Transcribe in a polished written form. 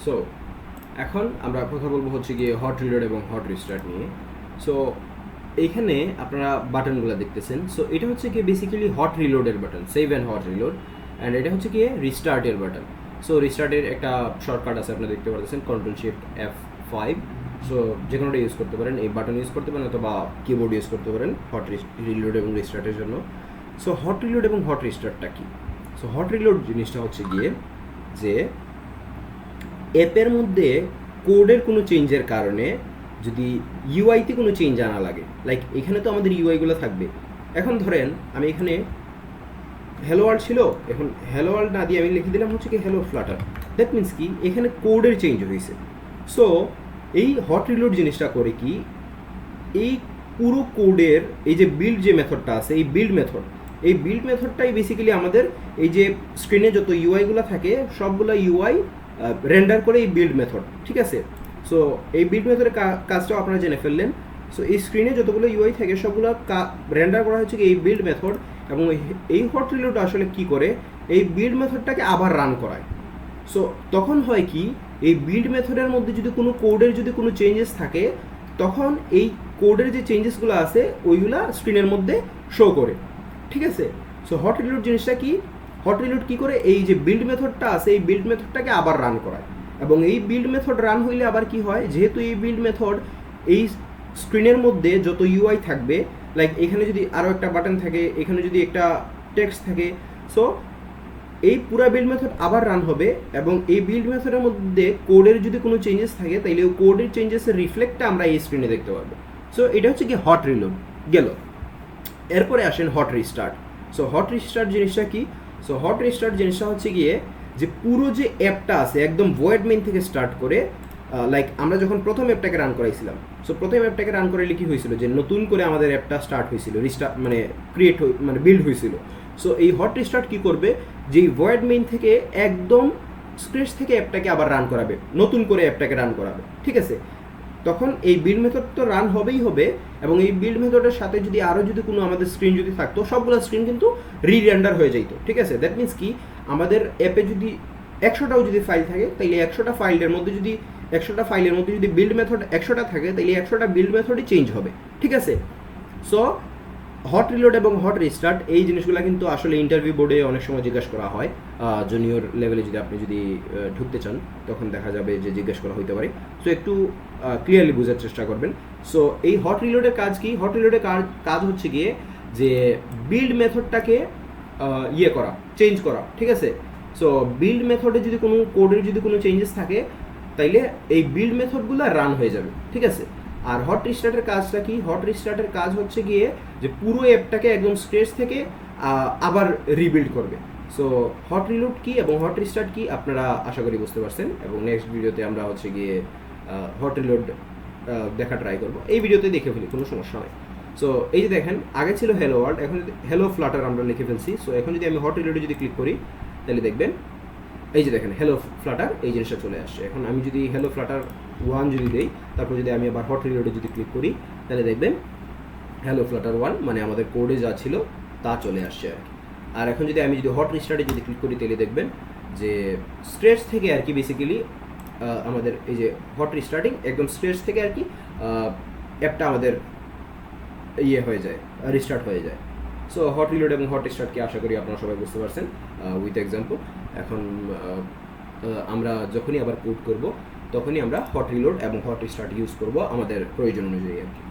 So এখন আমরা কথা বলবো হচ্ছে গিয়ে হট রিলোড এবং হট রিস্টার্ট নিয়ে। সো এইখানে আপনারা বাটনগুলো দেখতেছেন। সো এটা হচ্ছে গিয়ে বেসিক্যালি হট রিলোডের button, save and hot reload, and এটা হচ্ছে গিয়ে রিস্টার্টের বাটন। সো রিস্টার্টের একটা শর্টকাট আছে, আপনারা দেখতে পাচ্ছেন Ctrl+Shift+F5। সো যে কোনোটা ইউজ করতে পারেন, এই বাটন ইউজ করতে পারেন অথবা কিবোর্ড ইউজ করতে পারেন হট রিলোড এবং রিস্টার্টের জন্য। সো হট রিলোড এবং হট রিস্টার্টটা কি? সো হট রিলোড জিনিসটা হচ্ছে গিয়ে যে অ্যাপের মধ্যে কোডের কোনো চেঞ্জের কারণে যদি ইউআইতে কোনো চেঞ্জ আনা লাগে, লাইক এখানে তো আমাদের ইউআইগুলো থাকবে। এখন ধরেন আমি এখানে হ্যালো ওয়ার্ল্ড ছিল, এখন হ্যালো ওয়ার্ল্ড না দিয়ে আমি লিখে দিলাম হচ্ছে কি হ্যালো ফ্লাটার। দ্যাট মিনস কি এখানে কোডের চেঞ্জ হয়েছে। সো এই হট রিলোড জিনিসটা করে কি, এই পুরো কোডের এই যে বিল্ড যে মেথডটা আছে, এই বিল্ড মেথডটাই বেসিক্যালি আমাদের এই যে স্ক্রিনে যত ইউআইগুলো থাকে সবগুলো ইউআই রেন্ডার করে এই বিল্ড মেথড, ঠিক আছে। সো এই বিল্ড মেথডের কাজটাও আপনারা জেনে ফেললেন। সো এই স্ক্রিনে যতগুলো ইউআই থাকে সবগুলো রেন্ডার করা হচ্ছে কি এই বিল্ড মেথড, এবং এই হট রিলোড আসলে কি করে, এই বিল্ড মেথডটাকে আবার রান করায়। সো তখন হয় কি, এই বিল্ড মেথডের মধ্যে যদি কোনো কোডের যদি কোনো চেঞ্জেস থাকে, তখন এই কোডের যে চেঞ্জেসগুলো আছে ওইগুলা স্ক্রিনের মধ্যে শো করে, ঠিক আছে। সো হট রিলোড জিনিসটা কি, হট রিলোড কী করে, এই যে বিল্ড মেথডটা আছে এই বিল্ড মেথডটাকে আবার রান করায়। এবং এই বিল্ড মেথড রান হইলে আবার কি হয়, যেহেতু এই বিল্ড মেথড এই স্ক্রিনের মধ্যে যত ইউআই থাকবে, লাইক এখানে যদি আরও একটা বাটন থাকে, এখানে যদি একটা টেক্সট থাকে, সো এই পুরো বিল্ড মেথড আবার রান হবে, এবং এই বিল্ড মেথডের মধ্যে কোডের যদি কোনো চেঞ্জেস থাকে তাহলে ওই কোডের চেঞ্জেসের রিফ্লেক্টটা আমরা এই স্ক্রিনে দেখতে পারবো। সো এটা হচ্ছে কি হট রিলোড গেল। এরপরে আসেন hot restart. So hot restart জিনিসটা কি? সো হট রিস্টার্ট জিনিসটা হচ্ছে গিয়ে যে পুরো যে অ্যাপটা আছে একদম ভয়েড মেইন থেকে স্টার্ট করে, লাইক আমরা যখন প্রথম অ্যাপটাকে রান করাইছিলাম, সো প্রথম অ্যাপটাকে রান করাইলে কি হয়েছিল, যে নতুন করে আমাদের অ্যাপটা স্টার্ট হয়েছিল, রিস্টার্ট মানে মানে বিল্ড হয়েছিল। সো এই হট রিস্টার্ট কী করবে, যেই ভয়েড মেইন থেকে একদম স্ক্র্যাচ থেকে অ্যাপটাকে আবার রান করাবে, নতুন করে অ্যাপটাকে রান করাবে, ঠিক আছে। তখন এই বিল্ড মেথড তো রান হবেই হবে, এবং এই বিল্ড মেথডের সাথে যদি আরও যদি কোনো আমাদের স্ক্রিন যদি থাকতো সবগুলো স্ক্রিন কিন্তু রিরেন্ডার হয়ে যেত, ঠিক আছে। দ্যাট মিনস কি, আমাদের অ্যাপে যদি 100টাও যদি ফাইল থাকে তাইলে 100টা ফাইলের মধ্যে যদি বিল্ড মেথড 100টা থাকে তাইলে 100টা বিল্ড মেথডই চেঞ্জ হবে, ঠিক আছে। সো হট রিলোড এবং হট রিস্টার্ট এই জিনিসগুলো কিন্তু আসলে ইন্টারভিউ বোর্ডে অনেক সময় জিজ্ঞাসা করা হয়। জুনিয়র লেভেলে যদি আপনি যদি ঢুকতে চান তখন দেখা যাবে যে জিজ্ঞাসা করা হতে পারে। সো একটু ক্লিয়ারলি বোঝার চেষ্টা করবেন। সো এই হট রিলোডের কাজ কি? হট রিলোডের কাজ হচ্ছে গিয়ে যে বিল্ড মেথডটাকে ইয়ে করা, চেঞ্জ করা, ঠিক আছে। সো বিল্ড মেথডে যদি কোনো কোডের যদি কোনো চেঞ্জেস থাকে তাইলে এই বিল্ড মেথডগুলো রান হয়ে যাবে, ঠিক আছে। আর হট রিস্টার্টের কাজটা কি? হট রিস্টার্টের কাজ হচ্ছে গিয়ে যে পুরো অ্যাপটাকে একদম স্ক্র্যাচ থেকে আবার রিবিল্ড করবে। সো হট রিলোড কি এবং হট রিস্টার্ট কি আপনারা আশা করি বুঝতে পারছেন, এবং নেক্সট ভিডিওতে আমরা হচ্ছে গিয়ে হট রিলোড দেখা ট্রাই করবো। এই ভিডিওতে দেখে ফেলি, কোনো সমস্যা নয়। সো এই যে দেখেন, আগে ছিল হ্যালো ওয়ার্ল্ড, এখন হ্যালো ফ্লাটার আমরা লিখে ফেলছি। সো এখন যদি আমি হট রিলোডে যদি ক্লিক করি তাহলে দেখবেন এই যে দেখেন হ্যালো ফ্লাটার এই জিনিসটা চলে আসছে। এখন আমি যদি হ্যালো ফ্লাটার 1 যদি দেই, তারপর যদি আমি আবার হট রিলোডে যদি ক্লিক করি তাহলে দেখবেন হ্যালো ফ্লাটার 1 মানে আমাদের কোডে যা ছিল তা চলে আসছে আর কি। আর এখন যদি আমি যদি হট রিস্টার্টে যদি ক্লিক করি তাহলে দেখবেন যে স্ক্র্যাচ থেকে আর কি বেসিক্যালি আমাদের এই যে হট রিস্টার্টিং একদম স্ক্র্যাচ থেকে আর কি অ্যাপটা আমাদের ইয়ে হয়ে যায়, রিস্টার্ট হয়ে যায়। সো হট রিলোড এবং হট রিস্টার্টকে আশা করি আপনারা সবাই বুঝতে পারছেন উইথ এক্সাম্পল। এখন আমরা যখনই আবার কোড করব তখনই আমরা হট রিলোড এবং হট রিস্টার্ট ইউজ করব আমাদের প্রয়োজন অনুযায়ী আর কি।